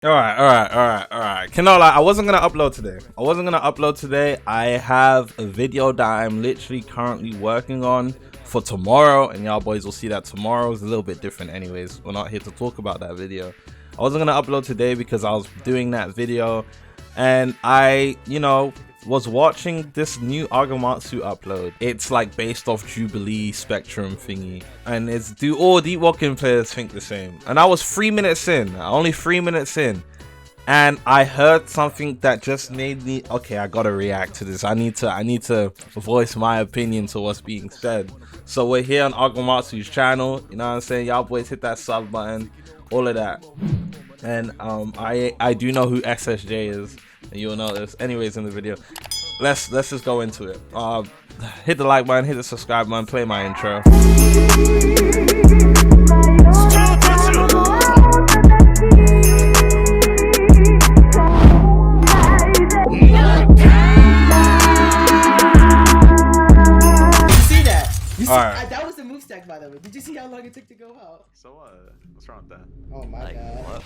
All right. I wasn't gonna upload today. I have a video that I'm literally currently working on for tomorrow, and y'all boys will see that tomorrow. Is a little bit different anyways. We're not here to talk about that video. I wasn't gonna upload today because I was doing that video, and I, was watching this new Argamatsu upload. It's like based off Jubilee Spectrum thingy, and it's do all Deepwoken players think the same. And I was 3 minutes in, only 3 minutes in, and I heard something that just made me, okay, I gotta react to this. I need to voice my opinion to what's being said. So we're here on Argamatsu's channel, you know what I'm saying? Y'all boys hit that sub button, all of that. And I do know who SSJ is, and you'll know this anyways in the video. Let's just go into it. Hit the like button, hit the subscribe button, play my intro. That was the move stack, by the way. Did you see how long it took to go out? So what's wrong with that? Oh my god. What?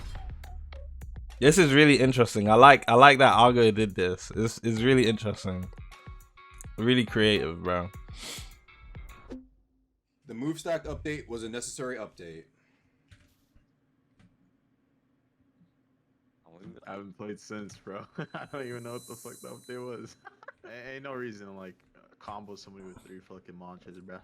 This is really interesting. I like that Argo did this. It's really interesting. Really creative, bro. The move stack update was a necessary update. I haven't played since, bro. I don't even know what the fuck the update was. Ain't no reason to like combo somebody with 3 fucking launches, bro.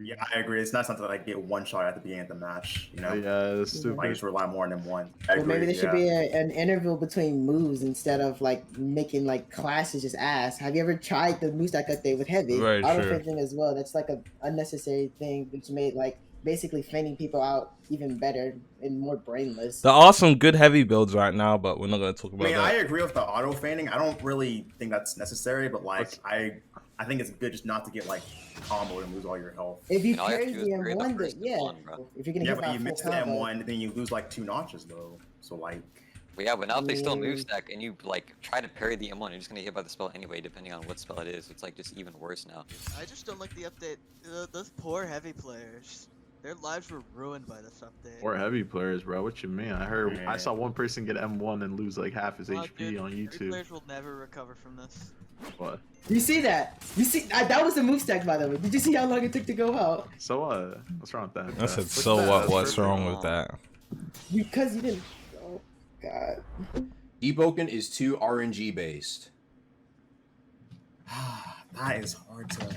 Yeah, I agree. It's not something like get one shot at the beginning of the match, you know? Yeah, that's stupid. Like, just rely more than one. Well, maybe there should be an interval between moves instead of like making like classes just ass. Have you ever tried the move stack update with heavy? Right, Auto sure. fencing as well. That's like a unnecessary thing which made like basically fanning people out even better and more brainless. There are some good heavy builds right now, but we're not going to talk about that. I agree with the auto fanning. I don't really think that's necessary, but like I think it's good just not to get like comboed and lose all your health. If you carry the M1, then yeah. If you're gonna get but you miss the M1, then you lose like 2 notches though. So like. Well, yeah, but now if they still move stack and you like try to parry the M1, you're just gonna get hit by the spell anyway, depending on what spell it is. It's like just even worse now. I just don't like the update. Those poor heavy players. Their lives were ruined by this update. Or heavy players, bro. What you mean? I saw one person get M1 and lose like half his HP dude, on YouTube. heavy players will never recover from this. What? You see that? You see that was the move stack, by the way. Did you see how long it took to go out? So what's wrong with that? I said, so what? What's wrong with that? Because you didn't. Oh god. Deepwoken is too RNG based. That is hard to.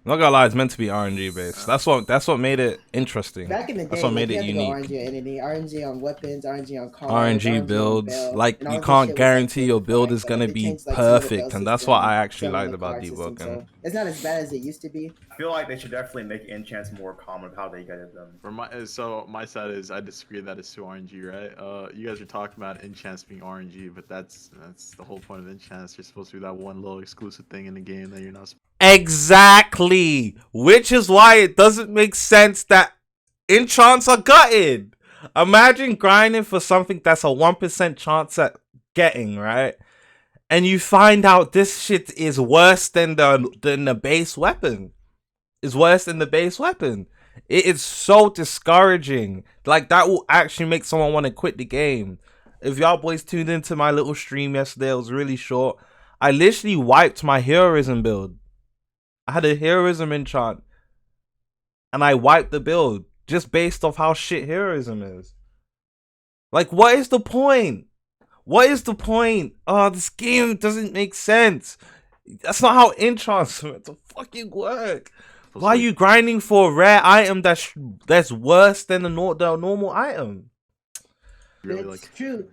I'm not gonna lie, it's meant to be RNG based. That's what made it interesting. Back in the day, that's what made it unique. RNG on weapons, RNG on cars, RNG builds, like you can't guarantee your build is gonna be perfect, and that's what I actually liked about Deepwoken. So it's not as bad as it used to be. I feel like they should definitely make enchants more common of how they get them. For my side is I disagree that it's too RNG, right? You guys are talking about enchants being RNG, but that's the whole point of enchants. You're supposed to be that one little exclusive thing in the game that you're not. Exactly, which is why it doesn't make sense that enchants are gutted. Imagine grinding for something that's a 1% chance at getting, right? And you find out this shit is worse than the base weapon. Is worse than the base weapon. It is so discouraging. Like, that will actually make someone want to quit the game. If y'all boys tuned into my little stream yesterday, it was really short. I literally wiped my heroism build. I had a heroism enchant, and I wiped the build just based off how shit heroism is. Like, what is the point? What is the point? Oh, this game doesn't make sense. That's not how enchants are meant to fucking work. Why are you grinding for a rare item that's worse than the normal item? Really like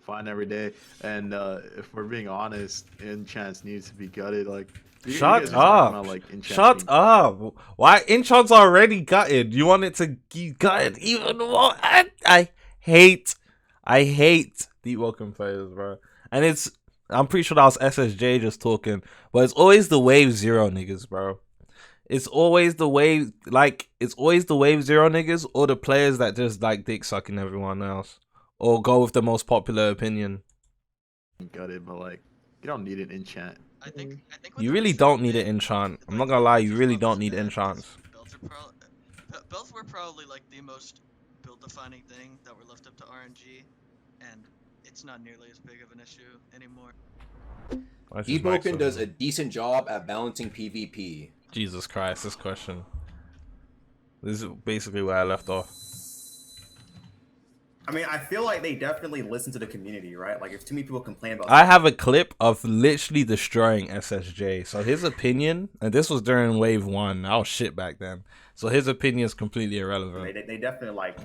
fine every day, and if we're being honest, enchants needs to be gutted. Like. Shut up! Shut up! Why enchant's already gutted? You want it to get gutted even more? I hate Deepwoken players, bro. And I'm pretty sure that was SSJ just talking, but it's always the wave 0 niggas, bro. It's always the wave, it's always the wave 0 niggas or the players that just like dick sucking everyone else, or go with the most popular opinion. Gutted, but like you don't need an enchant. I think you really don't need an enchant. I'm not gonna lie, you really don't need enchants. Builds were probably like the most build-defining thing that were left up to RNG, and it's not nearly as big of an issue anymore. Deepwoken does a decent job at balancing PvP. Jesus Christ, this question. This is basically where I left off. I mean, I feel like they definitely listen to the community, right? Like, if too many people complain about, I have a clip of literally destroying SSJ. So his opinion, and this was during Wave 1. I was shit back then. So his opinion is completely irrelevant. they definitely like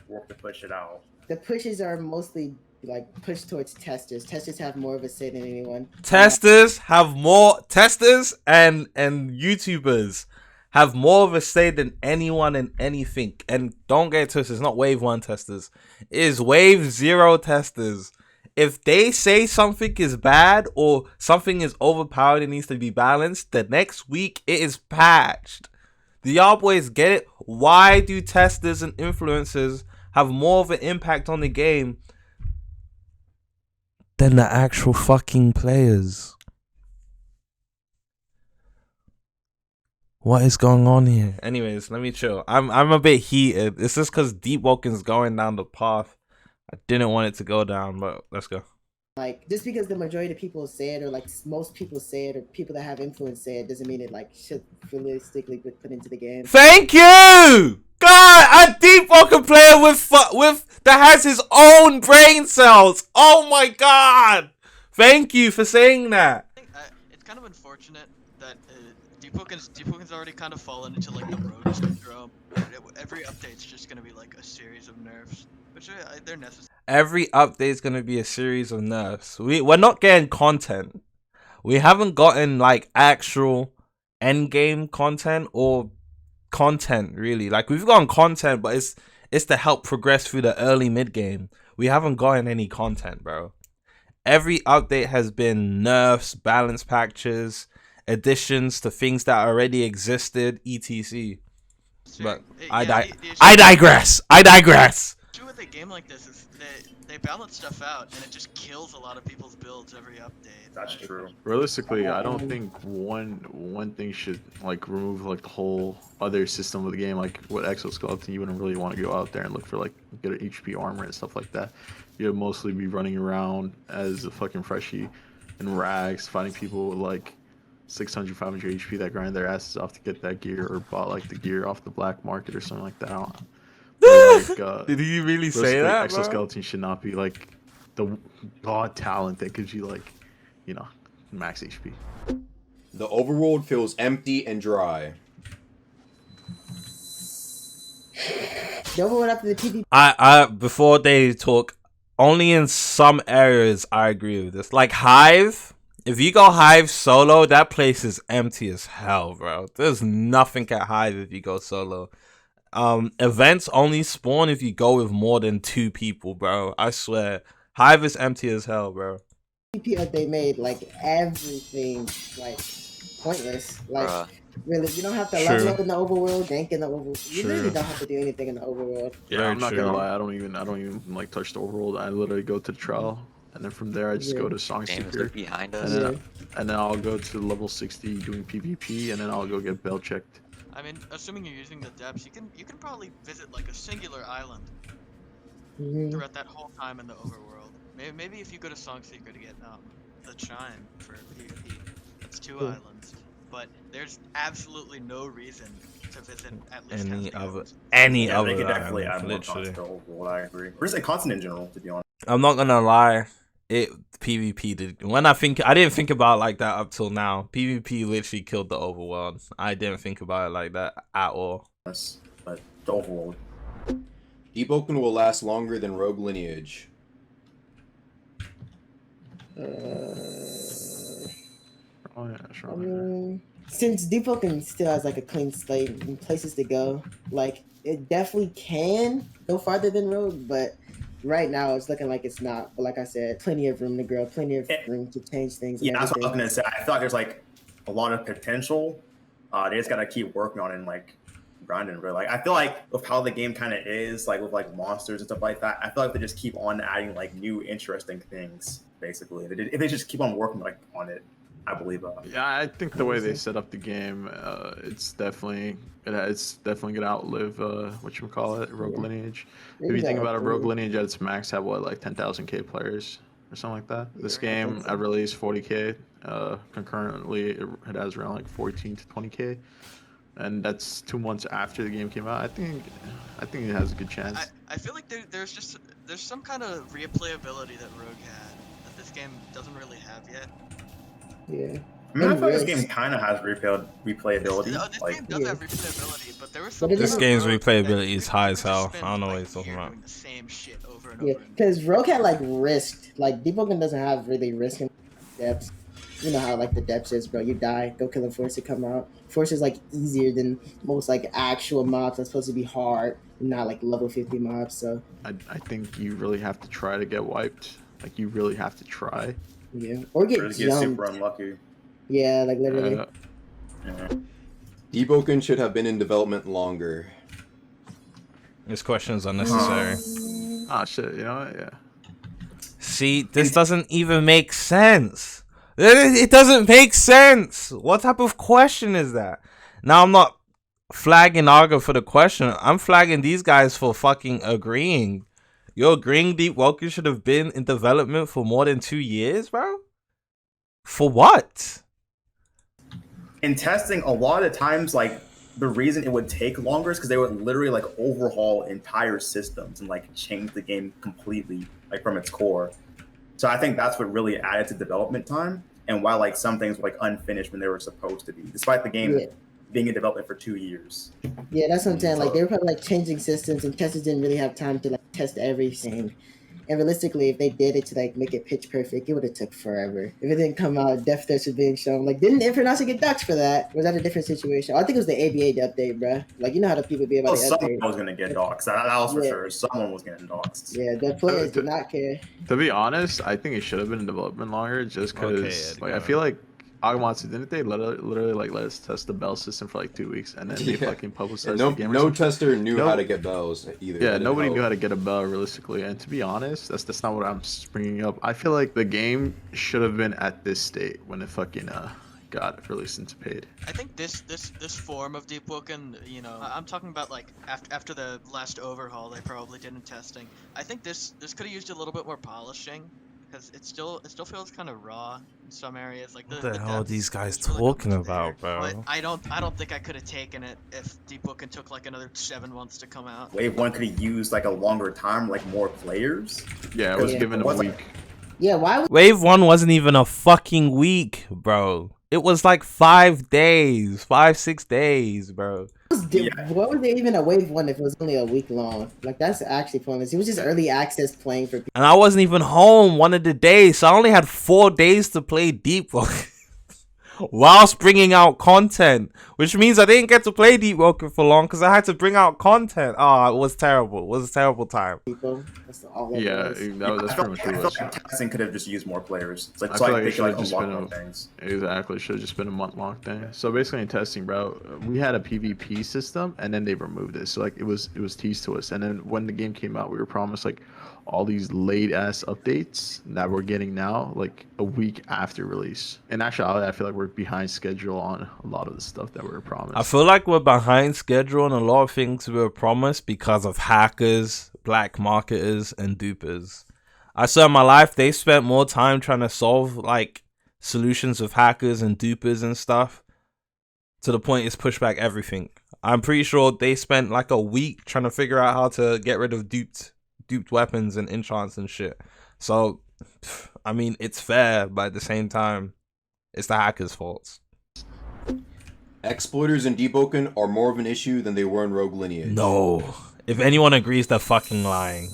work to push it out. The pushes are mostly like pushed towards testers. Testers have more of a say than anyone. Testers have more, testers and YouTubers have more of a say than anyone in anything. And don't get it twisted, it's not Wave 1 testers. It is Wave 0 testers. If they say something is bad or something is overpowered and needs to be balanced, the next week it is patched. Do y'all boys get it? Why do testers and influencers have more of an impact on the game than the actual fucking players? What is going on here? Anyways, let me chill. I'm a bit heated. It's just because Deepwoken's going down the path I didn't want it to go down, but let's go. Like, just because the majority of people say it, or like most people say it, or people that have influence say it, doesn't mean it like should realistically be put into the game. Thank you! God, a Deepwoken player with that has his own brain cells. Oh my god! Thank you for saying that. I think it's kind of unfortunate that Deepwoken's already kind of fallen into like the rogue syndrome. Every update's just gonna be like a series of nerfs, which they're necessary. Every update's gonna be a series of nerfs. We're not getting content. We haven't gotten like actual endgame content or content really. Like we've gotten content, but it's to help progress through the early mid game. We haven't gotten any content, bro. Every update has been nerfs, balance patches, additions to things that already existed, etc. But I digress. I digress. The issue with a game like this is they balance stuff out and it just kills a lot of people's builds every update. That's true. Realistically, I don't think one thing should like remove like the whole other system of the game. Like with exoskeleton, you wouldn't really want to go out there and look for like get an HP armor and stuff like that. You'd mostly be running around as a fucking freshie in rags, fighting people with like 600, 500 HP that grind their asses off to get that gear, or bought like the gear off the black market or something like that. I don't know. Like, Did he really say that, bro? Exoskeleton should not be like the god talent that gives you like, you know, max HP. The overworld feels empty and dry. The overworld after the PvP. I before they talk, only in some areas I agree with this. Like Hive. If you go Hive solo, that place is empty as hell, bro. There's nothing at Hive if you go solo. Events only spawn if you go with more than 2 people, bro. I swear. Hive is empty as hell, bro. PvP update made like everything like pointless. Like really, you don't have to level up in the overworld, gank in the overworld. You really don't have to do anything in the overworld. Yeah, I'm not gonna lie. I don't even like touch the overworld. I literally go to the trial. And then from there, I just go to Song Seeker, behind us. and then I'll go to level 60 doing PvP, and then I'll go get bell checked. I mean, assuming you're using the depths, you can probably visit like a singular island throughout that whole time in the overworld. Maybe if you go to Song Seeker to get the chime for PvP, that's 2 islands. But there's absolutely no reason to visit at least any Yeah, other they could definitely island, add more literally. content to overworld. I agree. Or just a constant in general, to be honest. I'm not gonna lie. PvP did. I didn't think about it like that up till now. PvP literally killed the overworld. I didn't think about it like that at all. But the overworld. Deepwoken will last longer than Rogue Lineage. Oh yeah, sure. I mean, since Deepwoken still has like a clean slate and places to go, like it definitely can go farther than Rogue, but right now it's looking like it's not. But like I said, plenty of room to grow, plenty of room to change things. Yeah, that's what I was gonna say. I thought there's like a lot of potential. They just gotta keep working on it and like grinding. But like I feel like with how the game kind of is, like with like monsters and stuff like that, I feel like they just keep on adding like new interesting things. Basically, if they just keep on working like on it. I believe. Yeah, I think the way they set up the game, it's definitely gonna outlive Rogue Lineage. If you think about it, Rogue Lineage at its max had what, like 10,000k players or something like that. This game at release 40k. Concurrently, it has around like 14 to 20k, and that's 2 months after the game came out. I think it has a good chance. I feel like there's some kind of replayability that Rogue had that this game doesn't really have yet. Yeah. I mean, I feel like this game kind of has replayability. This like, game does have replayability, but there was some. This game's replayability is high as hell. I don't know what he's talking about. The same shit over and Yeah, over. because Rogue had like risked. Like Deepwoken doesn't have really risk in depths. You know how like the depths is, bro. You die, go kill a force to come out. Force is like easier than most like actual mobs that's supposed to be hard, not like level 50 mobs. So I think you really have to try to get wiped. Like you really have to try. yeah, or get get jumped. super unlucky. Yeah, like literally. Yeah. Deepwoken should have been in development longer. This question is unnecessary. Ah, shit. You know what? Yeah. See, this doesn't even make sense. It doesn't make sense. What type of question is that? Now, I'm not flagging Argo for the question. I'm flagging these guys for fucking agreeing. You're agreeing Deepwoken should have been in development for more than 2 years, bro? For what? In testing, a lot of times, like, the reason it would take longer is because they would literally, like, overhaul entire systems and, like, change the game completely, like, from its core. So I think that's what really added to development time, and why, like, some things were, like, unfinished when they were supposed to be, despite the game being in development for 2 years. Yeah, that's what I'm saying. Like they were probably like changing systems, and testers didn't really have time to like test everything. And realistically, if they did it to like make it pitch perfect, it would have took forever. If it didn't come out, death threats were being shown. Like, didn't Infernacy get doxxed for that? Was that a different situation? I think it was the ABA update, bro. Like, you know how the people be about the Someone update. was gonna get doxxed. That was for sure. Someone was getting doxxed. Yeah, the players did not care. To be honest, I think it should have been in development longer, just because I feel like Agamatsu, didn't they literally like let us test the bell system for like 2 weeks, and then they fucking publicized the game? No tester knew how to get bells either. Yeah, nobody knew how to get a bell realistically. And to be honest, that's not what I'm bringing up. I feel like the game should have been at this state when it fucking got released into paid. I think this form of Deepwoken, you know, I'm talking about like after the last overhaul they probably did in testing. I think this could have used a little bit more polishing, because it still feels kind of raw in some areas. Like What the hell are these guys really talking about, bro? But I don't think I could have taken it if Deepwoken took like another 7 months to come out. Wave 1 could have used like a longer time, like more players. Yeah, it was given a week. Yeah, why would Wave 1 wasn't even a fucking week, bro. It was like 5 days, 5-6 days, bro. what was there even a wave 1 if it was only a week long? Like, that's actually pointless. It was just early access playing for people. And I wasn't even home one of the days, so I only had 4 days to play Deepwoken whilst bringing out content, which means I didn't get to play Deepwoken for long because I had to bring out content. Oh, it was terrible. It was a terrible time. That's all that Yeah, was. that's pretty much what it was. Testing could have just used more players. It's like, I so feel like like it they should could have like just unlock been more things. Exactly, should have just been a month-long thing. So basically in testing, bro, we had a PvP system, and then they removed it. So like it was teased to us, and then when the game came out, we were promised like all these late-ass updates that we're getting now, like a week after release. And actually, I feel like we're behind schedule on a lot of the stuff that we were promised. I feel like we're behind schedule on a lot of things we were promised because of hackers, black marketers, and dupers. I saw in my life they spent more time trying to solve like solutions with hackers and dupers and stuff, to the point it's pushed back everything. I'm pretty sure they spent like a week trying to figure out how to get rid of duped weapons and enchants and shit. So I mean, it's fair, but at the same time it's the hackers' faults. Exploiters in Deepwoken are more of an issue than they were in Rogue Lineage. No, if anyone agrees, they're fucking lying.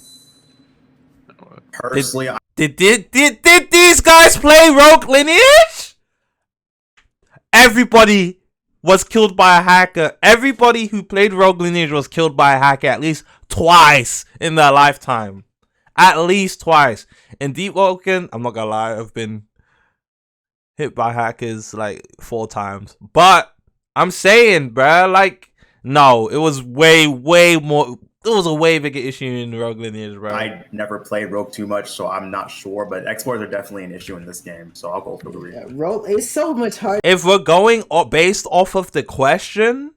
Personally, Did these guys play Rogue Lineage? Everybody was killed by a hacker. Everybody who played Rogue Lineage was killed by a hacker at least twice in their lifetime. At least twice. In Deepwoken, I'm not gonna lie, I've been hit by hackers like 4 times. But I'm saying, bruh, like, no, it was way more There was a way bigger issue in Rogue Lineage, bro. I never played Rogue too much, so I'm not sure. But exploits are definitely an issue in this game, so I'll go for the Yeah, Rogue, it's so much harder. If we're going based off of the question,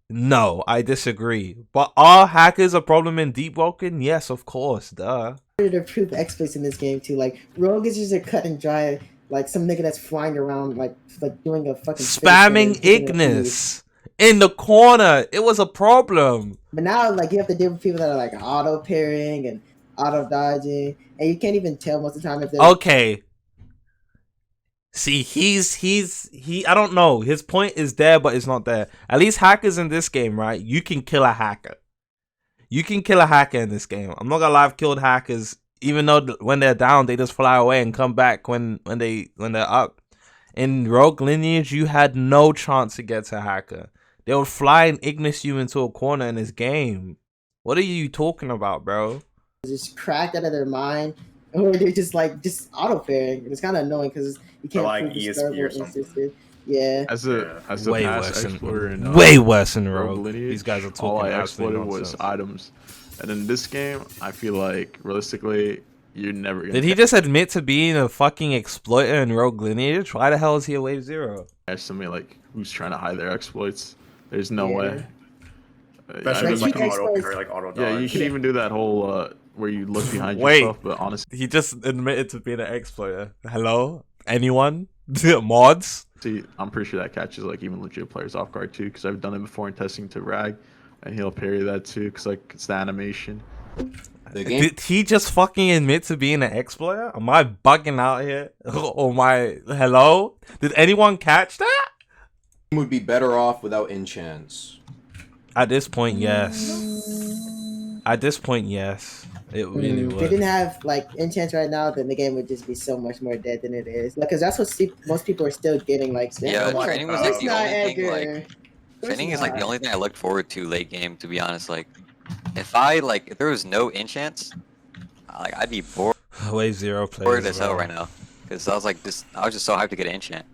no, I disagree. But are hackers a problem in Deepwoken? Yes, of course, duh. To prove exploits in this game too. Like Rogue is just a cut and dry, like some nigga that's flying around like doing a fucking spamming Ignis in the corner. It was a problem. But now like you have to deal with people that are like auto parrying and auto dodging, and you can't even tell most of the time if they're okay. See, he I don't know. His point is there, but it's not there. At least hackers in this game, right? You can kill a hacker. You can kill a hacker in this game. I'm not gonna lie, I've killed hackers, even though when they're down, they just fly away and come back when they're up. In Rogue Lineage, you had no chance to get to hacker. They would fly and Ignis you into a corner in this game. What are you talking about, bro? just cracked out of their mind, or they're just auto pairing. It's kind of annoying because you can't like prove the ESP server or something. insisted. Yeah. As a Way past worse explorer in way worse in Rogue Rogue. Lineage, These guys are all talking I absolute exploited was nonsense. items, and in this game, I feel like realistically, you're never gonna Did he just admit to being a fucking exploiter in Rogue Lineage? Why the hell is he a wave 0? catch somebody like who's trying to hide their exploits. There's no Yeah. way. Especially I with mean, like you auto guys- parry, like auto dodge. yeah, you can even do that whole where you look behind Wait. yourself, but honestly, He just admitted to being an exploiter. Hello? Anyone? Mods? I'm pretty sure that catches like even legit players off guard too, because I've done it before in testing to Rag, and he'll parry that too, because like it's the animation. The game Did he just fucking admit to being an exploiter? Am I bugging out here? Oh my... Hello? Did anyone catch that? would be better off without enchants. At this point, yes. At this point, yes. It really If they would. didn't have enchants right now, then the game would just be so much more dead than it is. Because that's what most people are still getting. Yeah, like, training was of like course the not, only thing. Edgar. Like Of course training is like the not. only thing I looked forward to late game. To be honest, like if there was no enchants, I'd be bored Wave 0 players. as hell right now. Because I was just so hyped to get an enchant.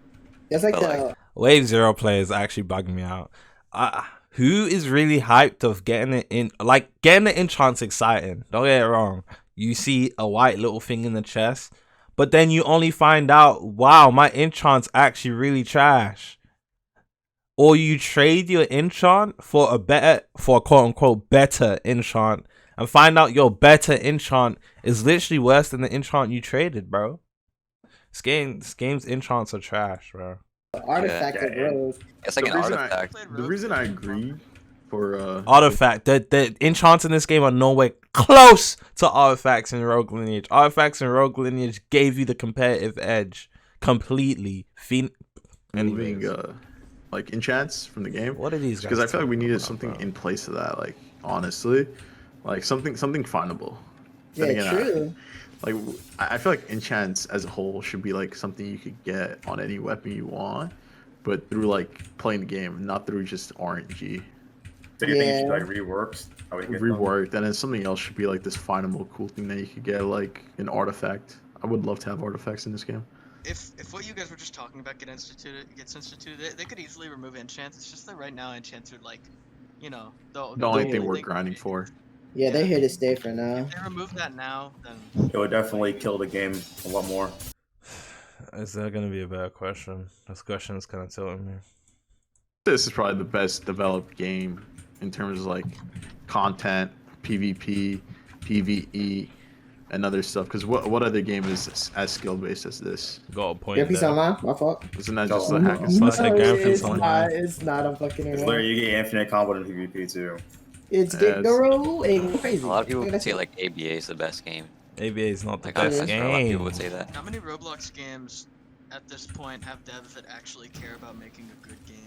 That's like But, the Wave 0 players actually bugging me out. Who is really hyped of getting it in? Getting the enchant's exciting. Don't get it wrong. You see a white little thing in the chest, but then you only find out, wow, my enchant's actually really trash. Or you trade your enchant for a quote unquote better enchant, and find out your better enchant is literally worse than the enchant you traded, bro. This game's enchants are trash, bro. artifact Yeah, of Rogue. It's like The an reason artifact. The reason I agree for Artifact. The enchants in this game are nowhere close to artifacts in Rogue Lineage. Artifacts in Rogue Lineage gave you the competitive edge completely. moving like enchants from the game. What are these guys? Because I feel like we needed talking something about? in place of that. Like honestly, like something findable. Then Yeah, again, true. I feel like enchants as a whole should be like something you could get on any weapon you want, but through like playing the game, not through just RNG. So you think it should Yeah. like reworked? How we get them? Reworked, and then something else should be like this findable cool thing that you could get, like an artifact. I would love to have artifacts in this game. If what you guys were just talking about gets instituted, they could easily remove enchants. It's just that right now enchants are The only thing we're grinding for. Yeah, they're here to stay for now. If they remove that now, then It would definitely kill the game a lot more. Is that gonna be a bad question? This question is kind of tilting me. This is probably the best developed game in terms of like content, PvP, PvE, and other stuff. Because what other game is as skill based as this? Got a point Your piece there. online? My fault. Isn't that just No. a hack and No, slash? like Grand Theft it's Auto. not. It's not. I'm fucking It's around. literally you get infinite combo in PvP too. It's Yeah, getting rolling crazy. A lot of people Look would at say that. like ABA is the best game. ABA is not the Like best I'm sure a lot of people game. would say that. how many Roblox games at this point have devs that actually care about making a good game?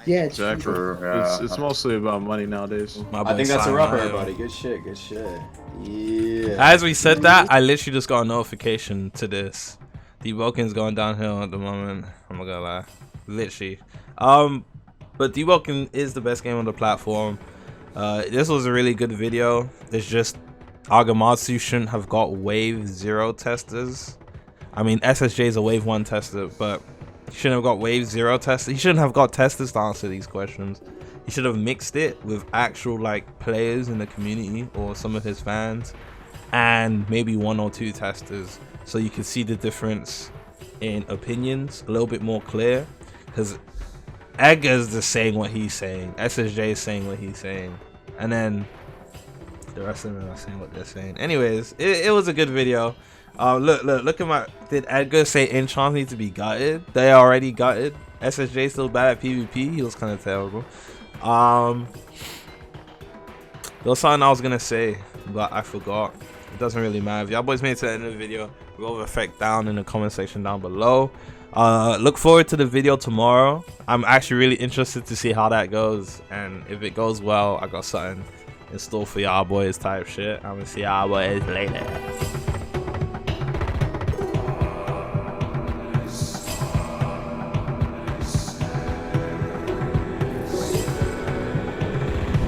Yeah, Exactly. true. It's mostly about money nowadays. My I boy think that's a Simon wrap, Mayo. everybody. Good shit, good shit. Yeah. As we said that, I literally just got a notification to this. Deepwoken's going downhill at the moment. I'm not gonna lie, literally. But Deepwoken is the best game on the platform. This was a really good video. It's just Argamatsu shouldn't have got wave 0 testers. I mean, SSJ is a wave 1 tester, but he shouldn't have got wave 0 testers. He shouldn't have got testers to answer these questions. he should have mixed it with actual like players in the community or some of his fans, and maybe 1 or 2 testers, so you can see the difference in opinions a little bit more clear. Because Edgar's just saying what he's saying, SSJ is saying what he's saying, and then the rest of them are saying what they're saying. Anyways, it was a good video. Look at my. Did Edgar say enchant need to be gutted? They already gutted. SSJ still bad at PvP. He was kind of terrible. There was something I was gonna say, but I forgot. It doesn't really matter. If y'all boys made it to the end of the video, Revolver effect down in the comment section down below. Look forward to the video tomorrow. I'm actually really interested to see how that goes, and if it goes well, I got something in store for y'all boys type shit. I'm gonna see y'all boys later.